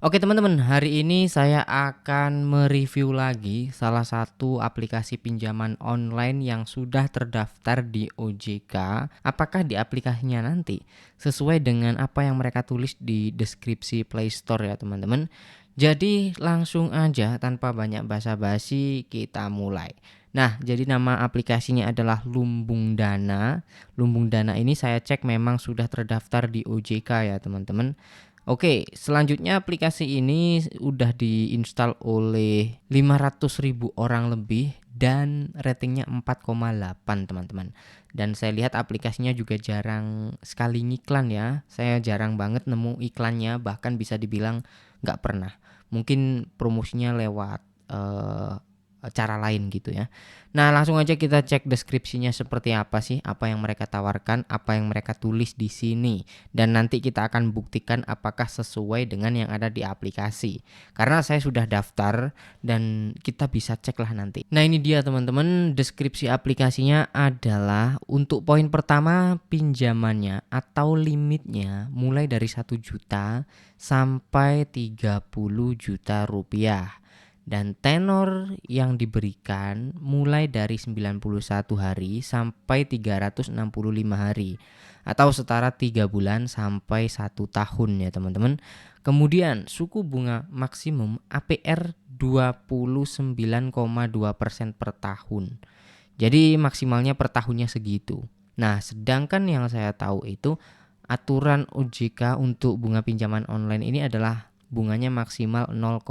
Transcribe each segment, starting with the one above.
Oke teman-teman, hari ini saya akan mereview lagi salah satu aplikasi pinjaman online yang sudah terdaftar di OJK. Apakah di aplikasinya nanti sesuai dengan apa yang mereka tulis di deskripsi Play Store ya teman-teman. Jadi langsung aja tanpa banyak basa-basi kita mulai. Nah, jadi nama aplikasinya adalah Lumbung Dana. Lumbung Dana ini saya cek memang sudah terdaftar di OJK ya teman-teman. Oke, selanjutnya aplikasi ini udah diinstal oleh 500.000 orang lebih dan ratingnya 4,8 teman-teman. Dan saya lihat aplikasinya juga jarang sekali ngiklan ya. Saya jarang banget nemu iklannya, bahkan bisa dibilang nggak pernah. Mungkin promosinya lewat cara lain gitu ya. Nah, langsung aja kita cek deskripsinya seperti apa sih, apa yang mereka tawarkan, apa yang mereka tulis di sini. Dan nanti kita akan buktikan apakah sesuai dengan yang ada di aplikasi. Karena saya sudah daftar dan kita bisa cek lah nanti. Nah, ini dia teman-teman, deskripsi aplikasinya adalah untuk poin pertama pinjamannya atau limitnya mulai dari 1 juta sampai 30 juta rupiah. Dan tenor yang diberikan mulai dari 91 hari sampai 365 hari atau setara 3 bulan sampai 1 tahun ya teman-teman. Kemudian suku bunga maksimum APR 29,2% per tahun. Jadi maksimalnya per tahunnya segitu. Nah, sedangkan yang saya tahu itu aturan OJK untuk bunga pinjaman online ini adalah bunganya maksimal 0,3%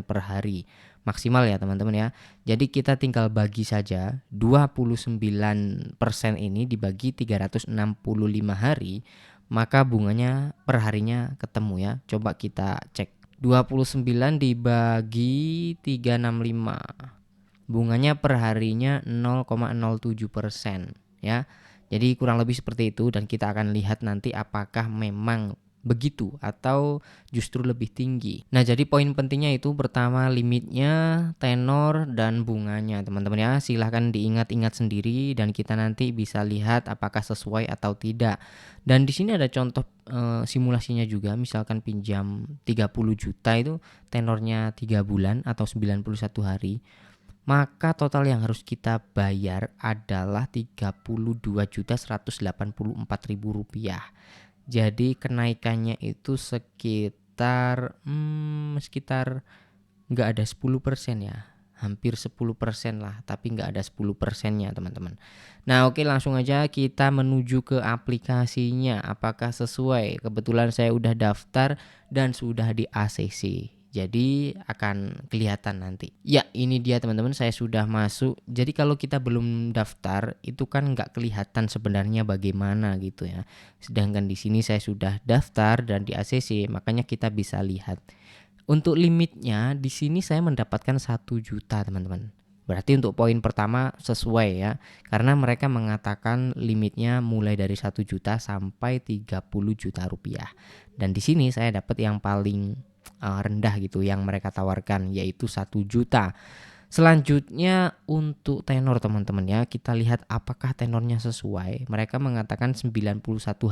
per hari. Maksimal ya teman-teman ya. Jadi kita tinggal bagi saja 29% ini dibagi 365 hari, maka bunganya per harinya ketemu ya. Coba kita cek. 29 dibagi 365. Bunganya per harinya 0,07% ya. Jadi kurang lebih seperti itu dan kita akan lihat nanti apakah memang begitu atau justru lebih tinggi. Nah, jadi poin pentingnya itu pertama limitnya, tenor, dan bunganya teman-teman ya. Silahkan diingat-ingat sendiri dan kita nanti bisa lihat apakah sesuai atau tidak. Dan di sini ada contoh simulasinya juga, misalkan pinjam 30 juta itu tenornya 3 bulan atau 91 hari. Maka total yang harus kita bayar adalah Rp32.184.000. Jadi kenaikannya itu sekitar nggak ada 10% ya. Hampir 10% lah, tapi nggak ada 10%-nya teman-teman. Nah, oke, langsung aja kita menuju ke aplikasinya. Apakah sesuai? Kebetulan saya udah daftar dan sudah di ACC. Jadi akan kelihatan nanti. Ya, ini dia teman-teman, saya sudah masuk. Jadi kalau kita belum daftar itu kan nggak kelihatan sebenarnya bagaimana gitu ya. Sedangkan di sini saya sudah daftar dan di ACC, makanya kita bisa lihat. Untuk limitnya di sini saya mendapatkan 1 juta teman-teman. Berarti untuk poin pertama sesuai ya. Karena mereka mengatakan limitnya mulai dari 1 juta sampai 30 juta rupiah. Dan di sini saya dapat yang paling rendah gitu yang mereka tawarkan, yaitu 1 juta. Selanjutnya untuk tenor teman-teman ya, kita lihat apakah tenornya sesuai. Mereka mengatakan 91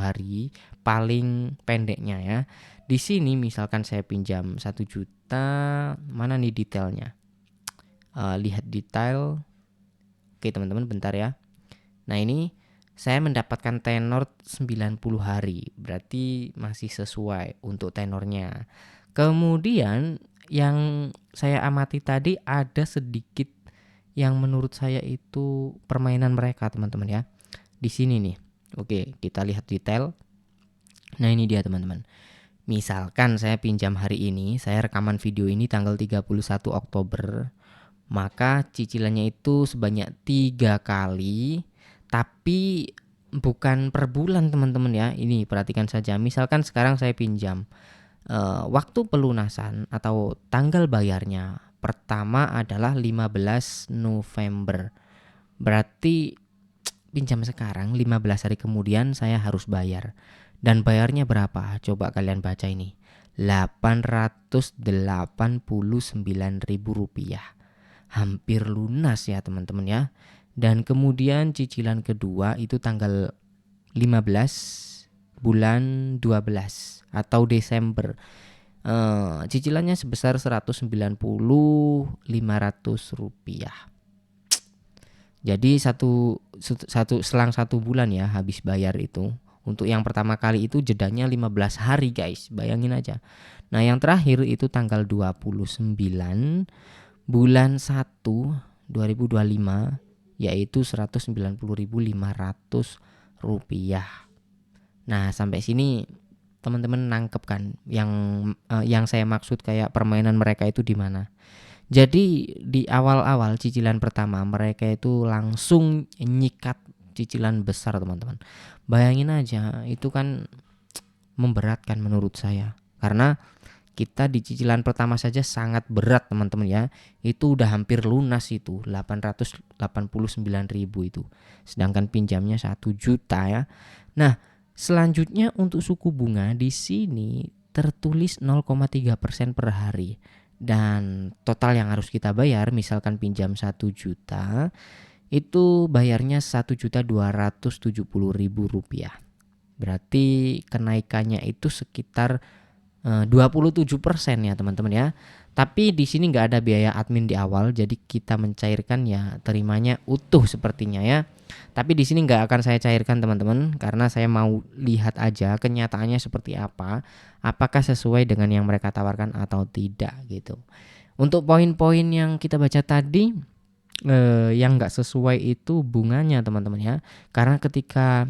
hari paling pendeknya ya. Di sini misalkan saya pinjam 1 juta, mana nih detailnya? Lihat detail. Oke teman-teman, bentar ya. Nah, ini saya mendapatkan tenor 90 hari, berarti masih sesuai untuk tenornya. Kemudian yang saya amati tadi ada sedikit yang menurut saya itu permainan mereka teman-teman ya. Di sini nih. Oke, kita lihat detail. Nah, ini dia teman-teman. Misalkan saya pinjam hari ini, saya rekaman video ini tanggal 31 Oktober, maka cicilannya itu sebanyak 3 kali, tapi bukan per bulan teman-teman ya. Ini perhatikan saja. Misalkan sekarang saya pinjam, waktu pelunasan atau tanggal bayarnya pertama adalah 15 November. Berarti pinjam sekarang 15 hari kemudian saya harus bayar. Dan bayarnya berapa? Coba kalian baca ini. Rp889.000. Hampir lunas ya teman-teman ya. Dan kemudian cicilan kedua itu tanggal 15 bulan 12 atau Desember. cicilannya sebesar 190.500 rupiah. Jadi selang 1 bulan ya habis bayar itu. Untuk yang pertama kali itu jedanya 15 hari guys, bayangin aja. Nah yang terakhir itu tanggal 29 bulan 1 2025, yaitu 190.500 rupiah. Nah sampai sini teman-teman nangkep kan yang saya maksud kayak permainan mereka itu di mana. Jadi di awal-awal cicilan pertama mereka itu langsung nyikat cicilan besar teman-teman. Bayangin aja itu kan memberatkan menurut saya. Karena kita di cicilan pertama saja sangat berat teman-teman ya. Itu udah hampir lunas itu 889.000 itu. Sedangkan pinjamnya 1 juta ya. Nah, selanjutnya untuk suku bunga di sini tertulis 0,3% per hari. Dan total yang harus kita bayar misalkan pinjam 1 juta itu bayarnya 1.270.000 rupiah. Berarti kenaikannya itu sekitar 27% ya teman-teman ya. Tapi di sini nggak ada biaya admin di awal, jadi kita mencairkan ya terimanya utuh sepertinya ya. Tapi di sini nggak akan saya cairkan teman-teman, karena saya mau lihat aja kenyataannya seperti apa, apakah sesuai dengan yang mereka tawarkan atau tidak gitu. Untuk poin-poin yang kita baca tadi, yang nggak sesuai itu bunganya teman-teman ya. Karena ketika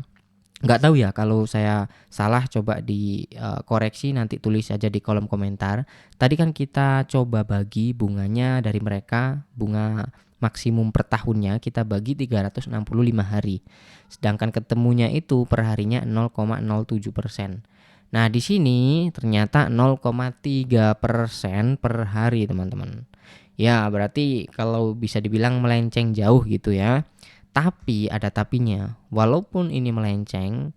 nggak tahu ya, kalau saya salah coba dikoreksi, nanti tulis aja di kolom komentar. Tadi kan kita coba bagi bunganya dari mereka, bunga maksimum per tahunnya kita bagi 365 hari. Sedangkan ketemunya itu per harinya 0,07%. Nah, di sini ternyata 0,3% per hari, teman-teman. Ya, berarti kalau bisa dibilang melenceng jauh gitu ya. Tapi ada tapinya, walaupun ini melenceng,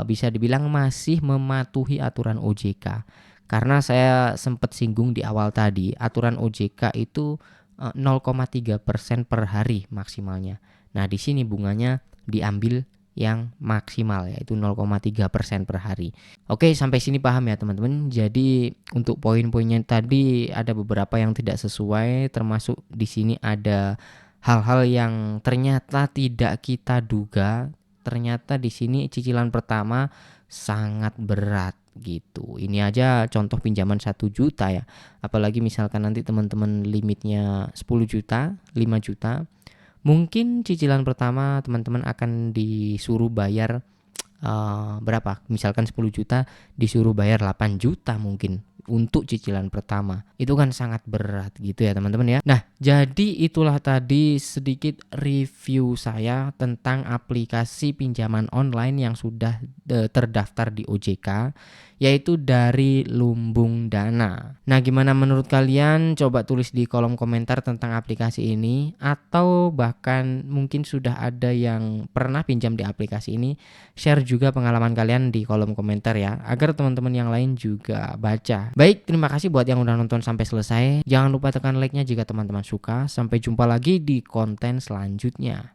bisa dibilang masih mematuhi aturan OJK. Karena saya sempat singgung di awal tadi, aturan OJK itu 0,3% per hari maksimalnya. Nah di sini bunganya diambil yang maksimal, yaitu 0,3% per hari. Oke, sampai sini paham ya teman-teman. Jadi untuk poin-poinnya tadi ada beberapa yang tidak sesuai, termasuk di sini ada hal-hal yang ternyata tidak kita duga. Ternyata di sini cicilan pertama sangat berat gitu. Ini aja contoh pinjaman 1 juta ya. Apalagi misalkan nanti teman-teman limitnya 10 juta, 5 juta. Mungkin cicilan pertama teman-teman akan disuruh bayar berapa? Misalkan 10 juta disuruh bayar 8 juta mungkin untuk cicilan pertama. Itu kan sangat berat gitu ya teman-teman ya. Nah, jadi itulah tadi sedikit review saya tentang aplikasi pinjaman online yang sudah terdaftar di OJK, yaitu dari Lumbung Dana. Nah, gimana menurut kalian? Coba tulis di kolom komentar tentang aplikasi ini, atau bahkan mungkin sudah ada yang pernah pinjam di aplikasi ini. Share juga pengalaman kalian di kolom komentar ya, agar teman-teman yang lain juga baca. Baik, terima kasih buat yang udah nonton sampai selesai. Jangan lupa tekan like-nya jika teman-teman suka. Sampai jumpa lagi di konten selanjutnya.